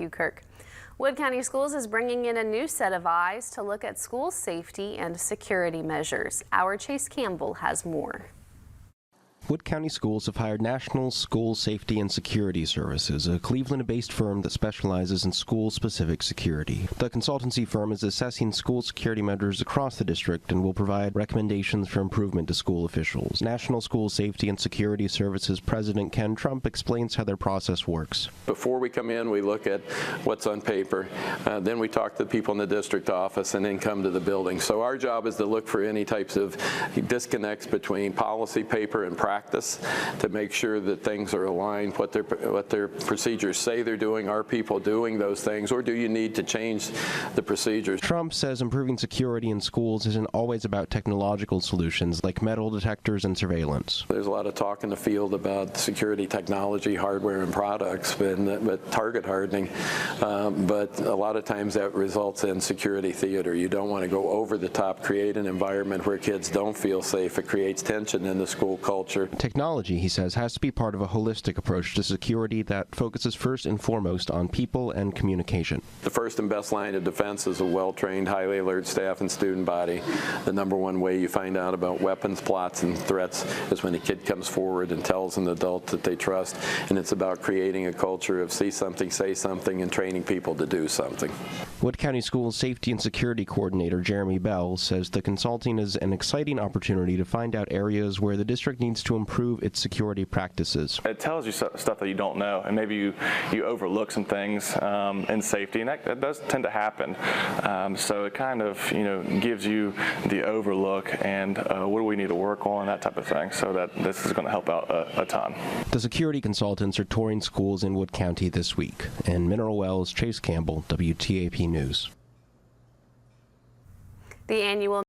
Kirk. Wood County Schools is bringing in a new set of eyes to look at school safety and security measures. Our Chase Campbell has more. Wood County Schools have hired National School Safety and Security Services, a Cleveland-based firm that specializes in school-specific security. The consultancy firm is assessing school security measures across the district and will provide recommendations for improvement to school officials. National School Safety and Security Services President Ken Trump explains how their process works. Before we come in, we look at what's on paper. Then we talk to the people in the district office and then come to the building. So our job is to look for any types of disconnects between policy, paper, and practice to make sure that things are aligned, what their procedures say they're doing. Are people doing those things, or do you need to change the procedures? Trump says improving security in schools isn't always about technological solutions like metal detectors and surveillance. There's a lot of talk in the field about security technology, hardware, and products, but target hardening. But a lot of times that results in security theater. You don't want to go over the top, create an environment where kids don't feel safe. It creates tension in the school culture. Technology, he says, has to be part of a holistic approach to security that focuses first and foremost on people and communication. The first and best line of defense is a well-trained, highly alert staff and student body. The number one way you find out about weapons, plots, and threats is when a kid comes forward and tells an adult that they trust, and it's about creating a culture of see something, say something, and training people to do something. Wood County Schools Safety and Security Coordinator Jeremy Bell says the consulting is an exciting opportunity to find out areas where the district needs to improve its security practices. It tells you stuff that you don't know, and maybe you overlook some things in safety, and that does tend to happen. So it kind of gives you the overlook and what do we need to work on, that type of thing. So that this is going to help out a ton. The security consultants are touring schools in Wood County this week. In Mineral Wells, Chase Campbell, WTAP News. The annual